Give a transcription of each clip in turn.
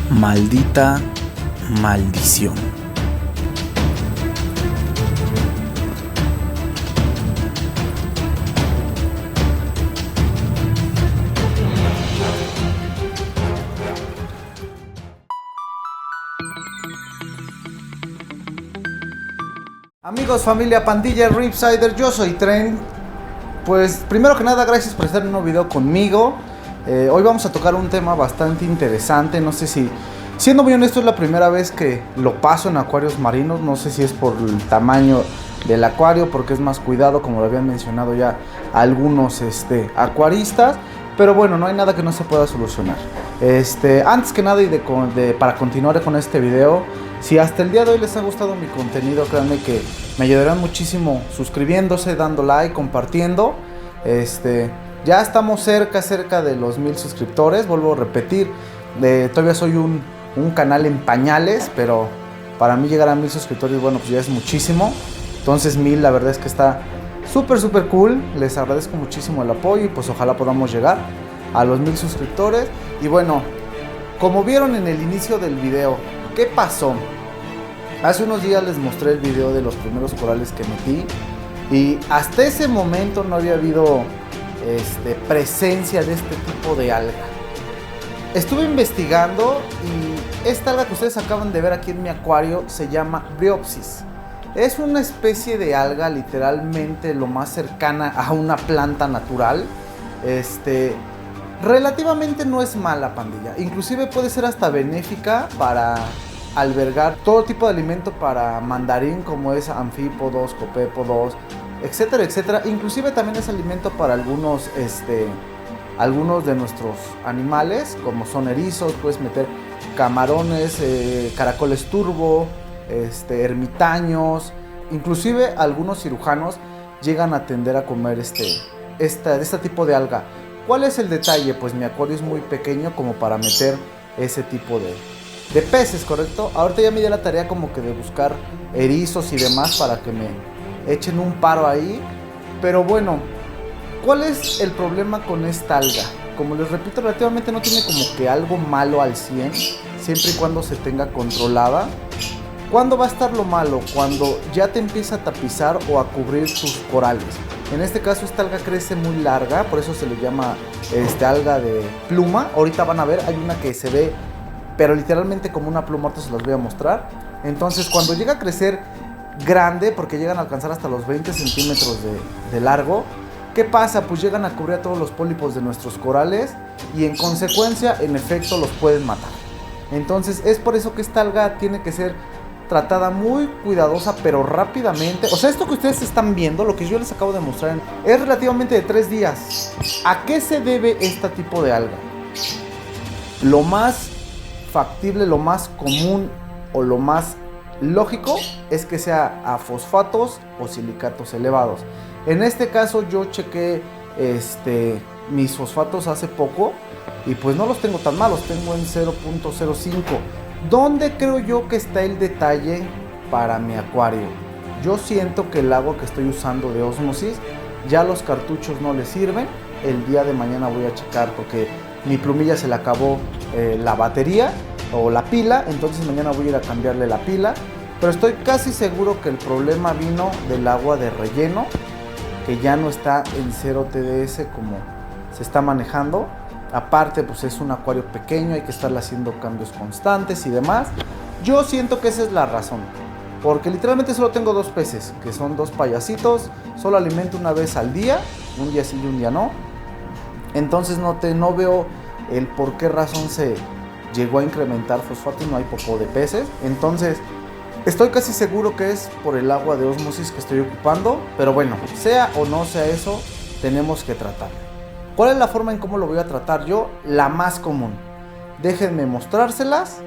Maldita maldición. Amigos, familia, pandilla, Ripsider, yo soy Tren. Pues primero que nada, gracias por estar en un nuevo video conmigo. Hoy vamos a tocar un tema bastante interesante. No sé si, siendo muy honesto, es la primera vez que lo paso en acuarios marinos. No sé si es por el tamaño del acuario, porque es más cuidado, como lo habían mencionado ya algunos acuaristas. Pero bueno, no hay nada que no se pueda solucionar. Antes que nada, para continuar con este video, si hasta el día de hoy les ha gustado mi contenido, créanme que me ayudarán muchísimo suscribiéndose, dando like, compartiendo. Ya estamos cerca de los 1000 suscriptores. Vuelvo a repetir, todavía soy un canal en pañales, pero para mí llegar a 1000 suscriptores, bueno, pues ya es muchísimo. Entonces 1000 la verdad es que está súper cool. Les agradezco muchísimo el apoyo y pues ojalá podamos llegar a los 1000 suscriptores. Y bueno, como vieron en el inicio del video, ¿qué pasó? Hace unos días les mostré el video de los primeros corales que metí, y hasta ese momento no había habido presencia de este tipo de alga. Estuve investigando y esta alga que ustedes acaban de ver aquí en mi acuario se llama Bryopsis. Es una especie de alga literalmente lo más cercana a una planta natural. Relativamente no es mala, pandilla. Inclusive puede ser hasta benéfica para albergar todo tipo de alimento para mandarín, como es anfípodos, copépodos, etcétera, etcétera. Inclusive también es alimento para algunos de nuestros animales, como son erizos. Puedes meter camarones, caracoles turbo, ermitaños. Inclusive algunos cirujanos llegan a tender a comer este tipo de alga. ¿Cuál es el detalle? Pues mi acuario es muy pequeño como para meter ese tipo de peces, ¿correcto? Ahorita ya me di la tarea como que de buscar erizos y demás para que me echen un paro ahí. Pero bueno, ¿cuál es el problema con esta alga? Como les repito, relativamente no tiene como que algo malo al 100, siempre y cuando se tenga controlada. ¿Cuándo va a estar lo malo? Cuando ya te empieza a tapizar o a cubrir tus corales. En este caso esta alga crece muy larga, por eso se le llama alga de pluma. Ahorita van a ver, hay una que se ve pero literalmente como una pluma, ahorita se las voy a mostrar. Entonces cuando llega a crecer grande, porque llegan a alcanzar hasta los 20 centímetros de largo, ¿qué pasa? Pues llegan a cubrir a todos los pólipos de nuestros corales y en consecuencia, en efecto, los pueden matar. Entonces es por eso que esta alga tiene que ser tratada muy cuidadosa, pero rápidamente. O sea, esto que ustedes están viendo, lo que yo les acabo de mostrar, es relativamente de 3 días. ¿A qué se debe este tipo de alga? Lo más factible, lo más común o lo más lógico es que sea a fosfatos o silicatos elevados. En este caso yo chequé mis fosfatos hace poco y pues no los tengo tan malos, tengo en 0.05. ¿Dónde creo yo que está el detalle para mi acuario? Yo siento que el agua que estoy usando de ósmosis, ya los cartuchos no le sirven. El día de mañana voy a checar porque mi plumilla se le acabó la batería o la pila, entonces mañana voy a ir a cambiarle la pila. Pero estoy casi seguro que el problema vino del agua de relleno, que ya no está en 0 TDS como se está manejando. Aparte, pues es un acuario pequeño, hay que estarle haciendo cambios constantes y demás. Yo siento que esa es la razón, porque literalmente solo tengo 2 peces, que son 2 payasitos. Solo alimento una vez al día, un día sí y un día no. Entonces no veo el por qué razón se llegó a incrementar fosfato y no hay popó de peces. Entonces estoy casi seguro que es por el agua de ósmosis que estoy ocupando. Pero bueno, sea o no sea eso, tenemos que tratarlo. ¿Cuál es la forma en cómo lo voy a tratar yo? La más común. Déjenme mostrárselas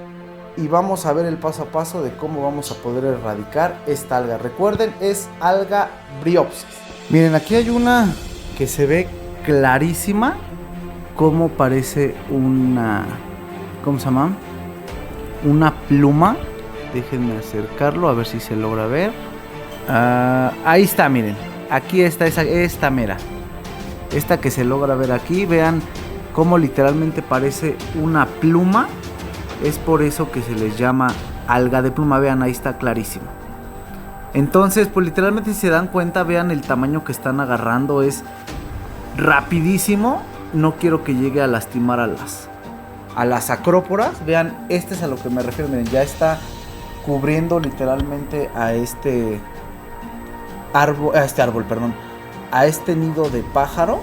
y vamos a ver el paso a paso de cómo vamos a poder erradicar esta alga. Recuerden, es alga Bryopsis. Miren, aquí hay una que se ve clarísima como parece una, ¿cómo se llama? Una pluma. Déjenme acercarlo a ver si se logra ver. Ahí está, miren. Aquí está esta mera. Esta que se logra ver aquí. Vean cómo literalmente parece una pluma. Es por eso que se les llama alga de pluma. Vean, ahí está clarísimo. Entonces, pues literalmente si se dan cuenta, vean el tamaño que están agarrando. Es rapidísimo. No quiero que llegue a lastimar a las acróporas. Vean, este es a lo que me refiero. Miren, ya está cubriendo literalmente a este árbol, a este nido de pájaro.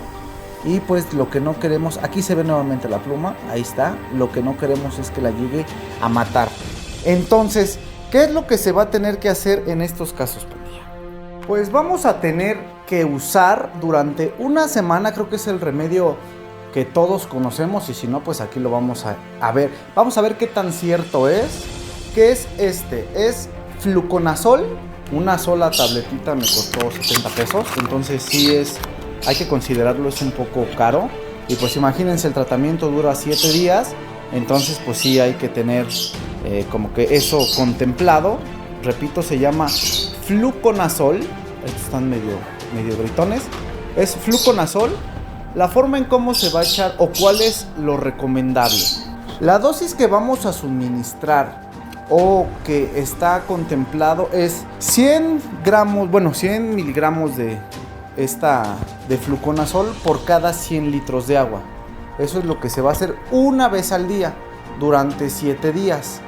Y pues lo que no queremos, aquí se ve nuevamente la pluma, ahí está. Lo que no queremos es que la llegue a matar. Entonces, ¿qué es lo que se va a tener que hacer en estos casos, pandilla? Pues vamos a tener que usar durante una semana, creo que es el remedio que todos conocemos, y si no, pues aquí lo vamos a ver. Vamos a ver qué tan cierto es. ¿Qué es este? Es fluconazol. Una sola tabletita me costó 70 pesos, entonces sí es... hay que considerarlo, es un poco caro. Y pues imagínense, el tratamiento dura 7 días. Entonces pues sí hay que tener como que eso contemplado. Repito, se llama fluconazol. Estos están medio gritones. Es fluconazol. La forma en cómo se va a echar o cuál es lo recomendable. La dosis que vamos a suministrar o que está contemplado es 100 gramos, bueno, 100 miligramos de fluconazol por cada 100 litros de agua. Eso es lo que se va a hacer una vez al día durante 7 días.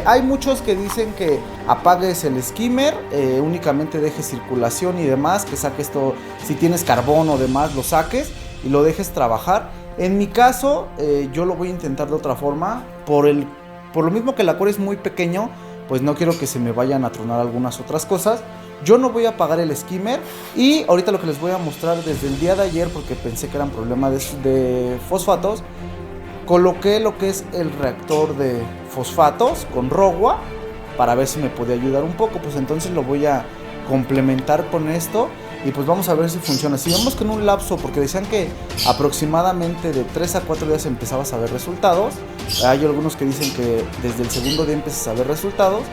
Hay muchos que dicen que apagues el skimmer, únicamente dejes circulación y demás, que saques todo, si tienes carbón o demás lo saques y lo dejes trabajar. En mi caso, yo lo voy a intentar de otra forma, por lo mismo que el acuario es muy pequeño, pues no quiero que se me vayan a tronar algunas otras cosas. Yo no voy a apagar el skimmer, y ahorita lo que les voy a mostrar desde el día de ayer, porque pensé que eran problemas de fosfatos, coloqué lo que es el reactor de fosfatos con Rogua para ver si me podía ayudar un poco. Pues entonces lo voy a complementar con esto y pues vamos a ver si funciona. Si vemos que en un lapso, porque decían que aproximadamente de 3 a 4 días empezabas a ver resultados. Hay algunos que dicen que desde el segundo día empiezas a ver resultados.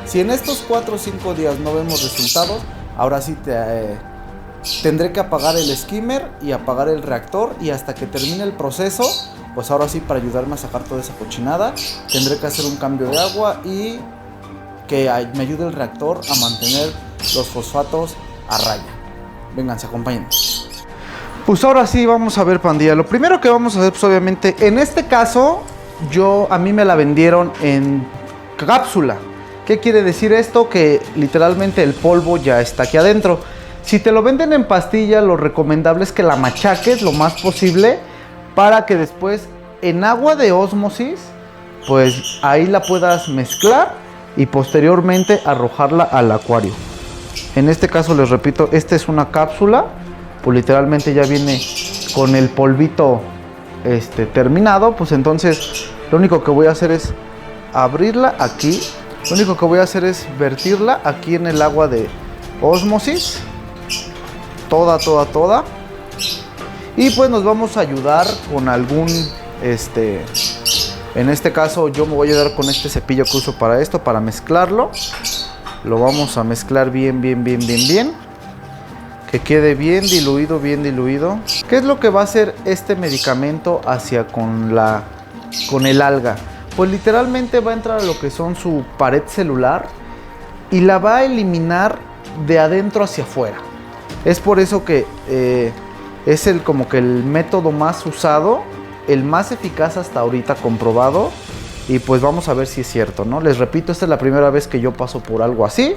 Si en estos 4 o 5 días no vemos resultados, ahora sí tendré que apagar el skimmer y apagar el reactor, y hasta que termine el proceso, pues ahora sí, para ayudarme a sacar toda esa cochinada, tendré que hacer un cambio de agua y que me ayude el reactor a mantener los fosfatos a raya. Vénganse, acompáñenme. Pues ahora sí, vamos a ver, pandilla. Lo primero que vamos a hacer, pues obviamente, en este caso, a mí me la vendieron en cápsula. ¿Qué quiere decir esto? Que literalmente el polvo ya está aquí adentro. Si te lo venden en pastilla, lo recomendable es que la machaques lo más posible para que después en agua de ósmosis, pues ahí la puedas mezclar y posteriormente arrojarla al acuario. En este caso, les repito, esta es una cápsula, pues literalmente ya viene con el polvito terminado. Pues entonces lo único que voy a hacer es abrirla aquí. Lo único que voy a hacer es vertirla aquí en el agua de ósmosis. Toda. Y pues nos vamos a ayudar con algún, en este caso yo me voy a ayudar con este cepillo que uso para esto, para mezclarlo. Lo vamos a mezclar bien. Que quede bien diluido. ¿Qué es lo que va a hacer este medicamento con el alga? Pues literalmente va a entrar a lo que son su pared celular y la va a eliminar de adentro hacia afuera. Es por eso que es como que el método más usado, el más eficaz hasta ahorita comprobado. Y pues vamos a ver si es cierto, ¿no? Les repito, esta es la primera vez que yo paso por algo así.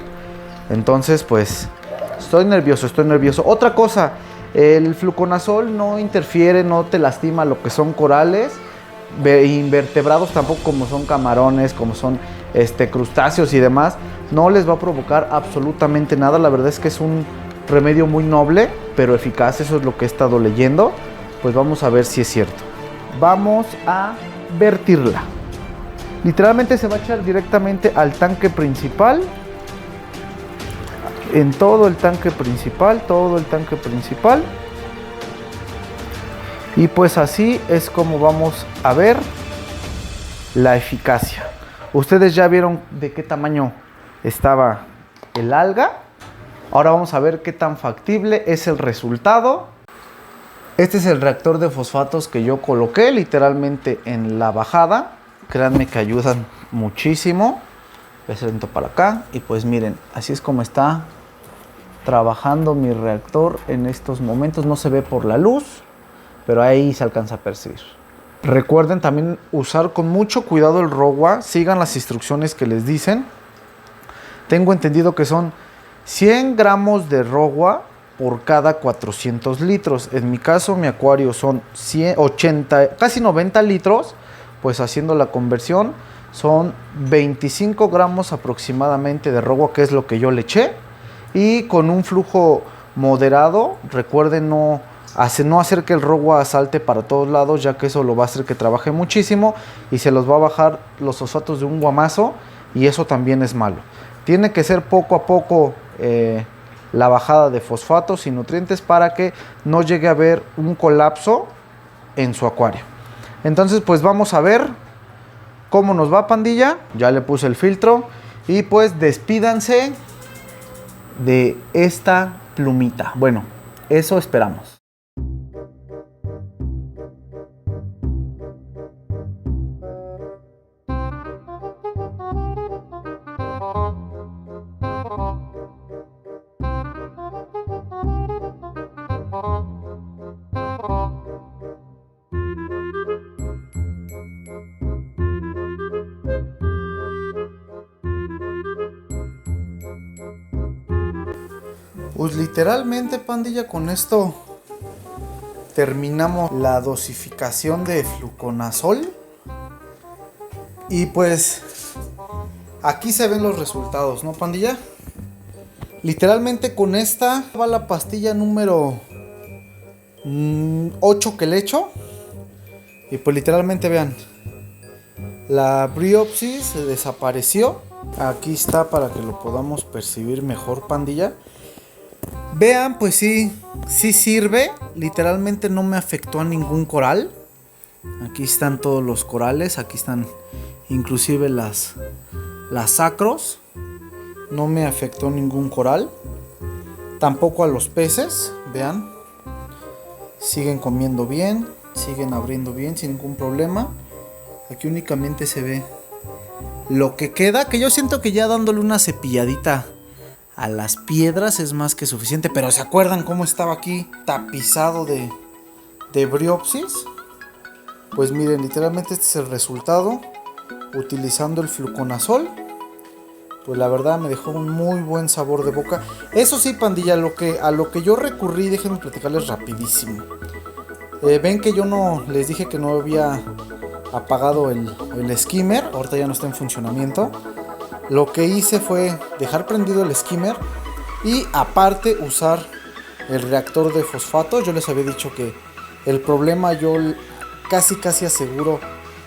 Entonces pues estoy nervioso. Otra cosa, el fluconazol no interfiere, no te lastima lo que son corales, invertebrados tampoco, como son camarones, como son crustáceos y demás. No les va a provocar absolutamente nada. La verdad es que es un remedio muy noble, pero eficaz. Eso es lo que he estado leyendo. Pues vamos a ver si es cierto. Vamos a vertirla. Literalmente se va a echar directamente al tanque principal. En todo el tanque principal. Y pues así es como vamos a ver la eficacia. Ustedes ya vieron de qué tamaño estaba el alga. Ahora vamos a ver qué tan factible es el resultado. Este es el reactor de fosfatos que yo coloqué literalmente en la bajada. Créanme que ayudan muchísimo. Presento para acá y pues miren, así es como está trabajando mi reactor en estos momentos. No se ve por la luz, pero ahí se alcanza a percibir. Recuerden también usar con mucho cuidado el ROWA. Sigan las instrucciones que les dicen. Tengo entendido que son 100 gramos de ROWA por cada 400 litros. En mi caso, mi acuario son 80, casi 90 litros. Pues haciendo la conversión, son 25 gramos aproximadamente de ROWA, que es lo que yo le eché. Y con un flujo moderado, recuerden no hacer que el ROWA salte para todos lados, ya que eso lo va a hacer que trabaje muchísimo y se los va a bajar los fosfatos de un guamazo, y eso también es malo. Tiene que ser poco a poco la bajada de fosfatos y nutrientes para que no llegue a haber un colapso en su acuario. Entonces pues vamos a ver cómo nos va, pandilla. Ya le puse el filtro y pues despídanse de esta plumita. Bueno, eso esperamos. Pues literalmente, pandilla, con esto terminamos la dosificación de fluconazol. Y pues aquí se ven los resultados, ¿no, pandilla? Literalmente con esta va la pastilla número 8 que le echo. Y pues literalmente vean, la briopsis se desapareció. Aquí está para que lo podamos percibir mejor, pandilla. Vean, pues sí sirve. Literalmente no me afectó a ningún coral. Aquí están todos los corales. Aquí están inclusive las sacros. No me afectó ningún coral. Tampoco a los peces. Vean, siguen comiendo bien, siguen abriendo bien sin ningún problema. Aquí únicamente se ve lo que queda, que yo siento que ya dándole una cepilladita a las piedras es más que suficiente. Pero ¿se acuerdan cómo estaba aquí tapizado de briopsis? Pues miren, literalmente este es el resultado utilizando el fluconazol. Pues la verdad me dejó un muy buen sabor de boca. Eso sí, pandilla, a lo que yo recurrí, déjenme platicarles rapidísimo. Ven que yo no les dije que no había apagado el skimmer. Ahorita ya no está en funcionamiento. Lo que hice fue dejar prendido el skimmer y aparte usar el reactor de fosfato. Yo les había dicho que el problema yo casi aseguro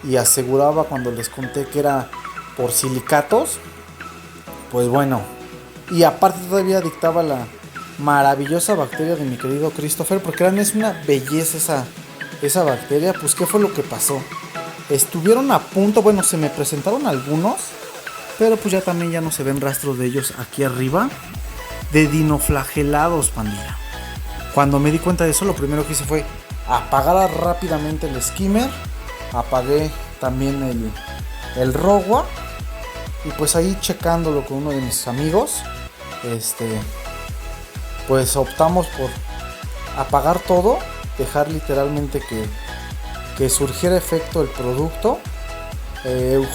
y aseguraba cuando les conté que era por silicatos. Pues bueno, y aparte todavía dictaba la maravillosa bacteria de mi querido Christopher, porque es una belleza esa bacteria. Pues ¿qué fue lo que pasó? Estuvieron a punto, bueno, se me presentaron algunos, pero pues ya no se ven rastros de ellos aquí arriba, de dinoflagelados, pandilla. Cuando me di cuenta de eso, lo primero que hice fue apagar rápidamente el skimmer. Apagué también el ROWA. Y pues ahí checándolo con uno de mis amigos, pues optamos por apagar todo, dejar literalmente que surgiera efecto el producto,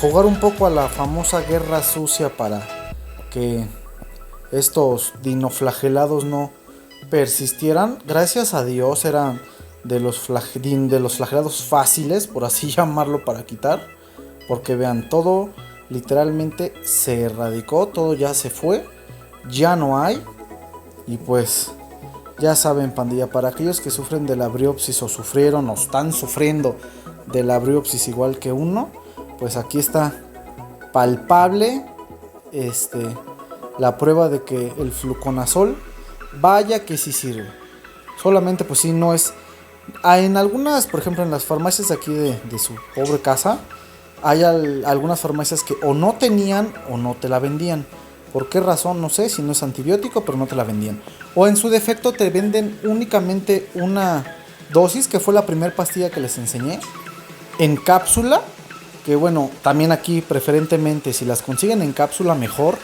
jugar un poco a la famosa guerra sucia para que estos dinoflagelados no persistieran. Gracias a Dios eran de los flagelados fáciles, por así llamarlo, para quitar, porque vean, todo literalmente se erradicó, todo ya se fue, ya no hay. Y pues ya saben, pandilla, para aquellos que sufren de la briopsis o sufrieron o están sufriendo de la briopsis igual que uno, pues aquí está palpable la prueba de que el fluconazol vaya que sí sirve. Solamente pues sí no es, en algunas, por ejemplo en las farmacias de aquí de su pobre casa, hay algunas farmacias que o no tenían o no te la vendían. ¿Por qué razón? No sé, si no es antibiótico, pero no te la vendían. O en su defecto te venden únicamente una dosis, que fue la primera pastilla que les enseñé, en cápsula, que bueno, también aquí preferentemente si las consiguen en cápsula mejor,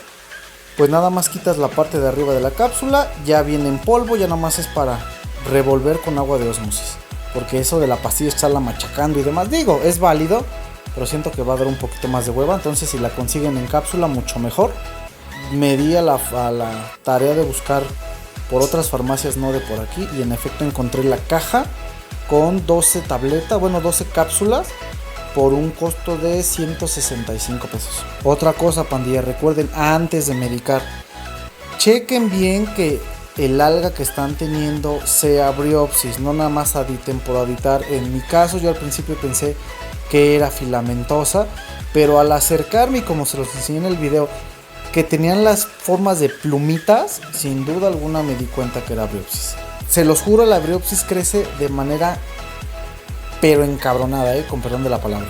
pues nada más quitas la parte de arriba de la cápsula, ya viene en polvo, ya nada más es para revolver con agua de osmosis, porque eso de la pastilla estarla machacando y demás, digo, es válido, pero siento que va a dar un poquito más de hueva. Entonces si la consiguen en cápsula mucho mejor. Me di a la tarea de buscar por otras farmacias, no de por aquí, y en efecto encontré la caja con 12 tabletas, bueno 12 cápsulas por un costo de 165 pesos. Otra cosa, pandilla, recuerden antes de medicar, chequen bien que el alga que están teniendo sea Bryopsis, no nada más aditen por aditar. En mi caso yo al principio pensé que era filamentosa, pero al acercarme, y como se los enseñé en el video, que tenían las formas de plumitas, sin duda alguna me di cuenta que era Bryopsis. Se los juro, la Bryopsis crece de manera pero encabronada, con perdón de la palabra.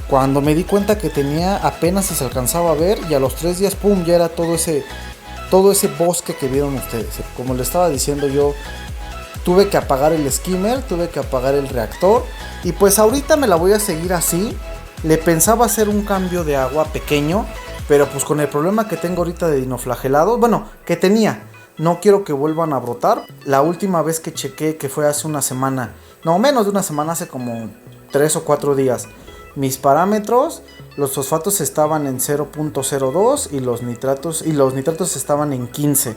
Cuando me di cuenta que tenía, apenas si se alcanzaba a ver, y a los 3 días, pum, ya era todo ese bosque que vieron ustedes. Como les estaba diciendo, yo tuve que apagar el skimmer, tuve que apagar el reactor, y pues ahorita me la voy a seguir así. Le pensaba hacer un cambio de agua pequeño, pero pues con el problema que tengo ahorita de dinoflagelados, bueno, que tenía, no quiero que vuelvan a brotar. La última vez que chequé, que fue hace una semana, no, menos de una semana, hace como 3 o 4 días, mis parámetros, los fosfatos estaban en 0.02 y los nitratos estaban en 15.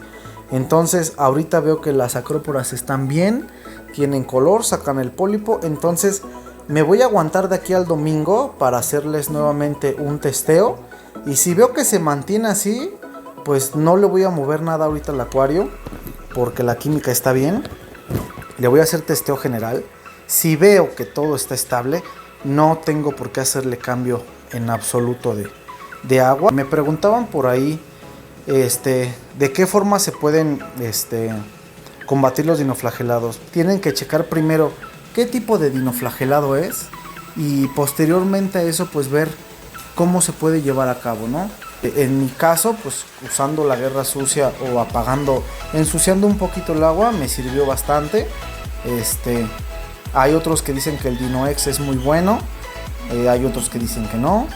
Entonces ahorita veo que las acróporas están bien, tienen color, sacan el pólipo. Entonces me voy a aguantar de aquí al domingo para hacerles nuevamente un testeo. Y si veo que se mantiene así, pues no le voy a mover nada ahorita al acuario, porque la química está bien. Le voy a hacer testeo general. Si veo que todo está estable, no tengo por qué hacerle cambio en absoluto de agua. Me preguntaban por ahí de qué forma se pueden combatir los dinoflagelados. Tienen que checar primero qué tipo de dinoflagelado es, y posteriormente a eso pues ver cómo se puede llevar a cabo, ¿no? En mi caso, pues usando la guerra sucia o apagando, ensuciando un poquito el agua, me sirvió bastante. Hay otros que dicen que el Dino-X es muy bueno, hay otros que dicen que no,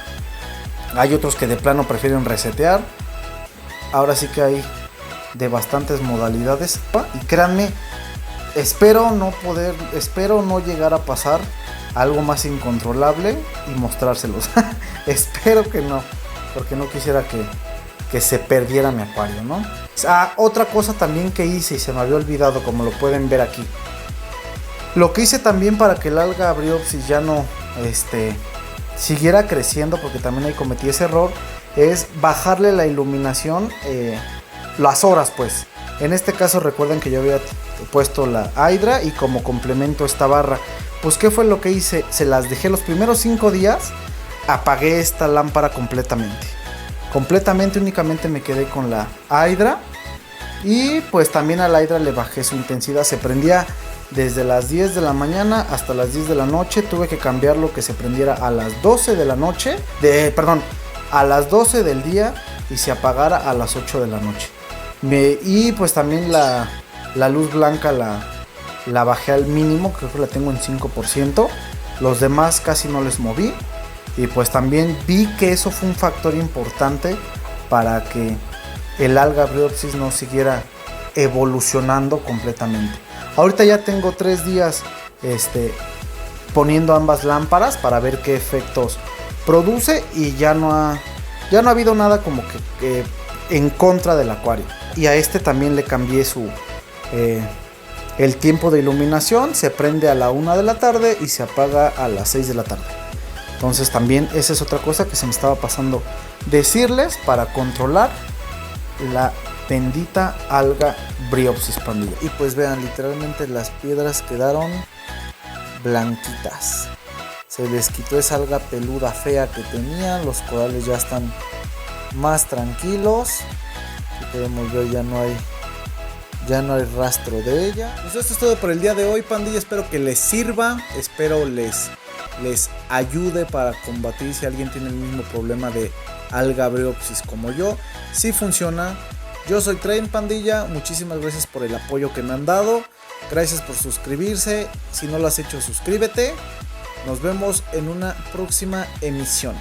hay otros que de plano prefieren resetear. Ahora sí que hay de bastantes modalidades, y créanme, espero no llegar a pasar algo más incontrolable y mostrárselos. Espero que no, porque no quisiera que se perdiera mi acuario, ¿no? Otra cosa también que hice y se me había olvidado, como lo pueden ver aquí, lo que hice también para que el alga Bryopsis ya no siguiera creciendo, porque también ahí cometí ese error, es bajarle la iluminación, las horas pues. En este caso recuerden que yo había puesto la Hydra y como complemento esta barra. Pues ¿qué fue lo que hice? Se las dejé los primeros 5 días, apagué esta lámpara completamente. Únicamente me quedé con la Hydra. Y pues también a la Hydra le bajé su intensidad. Se prendía desde las 10 de la mañana hasta las 10 de la noche. Tuve que cambiarlo, que se prendiera a las 12 de la noche. A las 12 del día, y se apagara a las 8 de la noche. Y pues también la luz blanca la bajé al mínimo, creo que la tengo en 5%. Los demás casi no les moví. Y pues también vi que eso fue un factor importante para que el alga Bryopsis no siguiera evolucionando completamente. Ahorita ya tengo 3 días poniendo ambas lámparas para ver qué efectos produce, y ya no ha habido nada como que en contra del acuario. Y a también le cambié el tiempo de iluminación. Se prende a la 1 de la tarde y se apaga a las 6 de la tarde. Entonces también esa es otra cosa que se me estaba pasando decirles para controlar la bendita alga Bryopsis, pandilla. Y pues vean, literalmente las piedras quedaron blanquitas. Se les quitó esa alga peluda fea que tenían. Los corales ya están más tranquilos. Aquí podemos ver, ya no hay rastro de ella. Pues esto es todo por el día de hoy, pandilla. Espero que les sirva. Espero les ayude para combatir si alguien tiene el mismo problema de alga Bryopsis como yo. Sí funciona. Yo soy Train, pandilla. Muchísimas gracias por el apoyo que me han dado. Gracias por suscribirse. Si no lo has hecho, suscríbete. Nos vemos en una próxima emisión.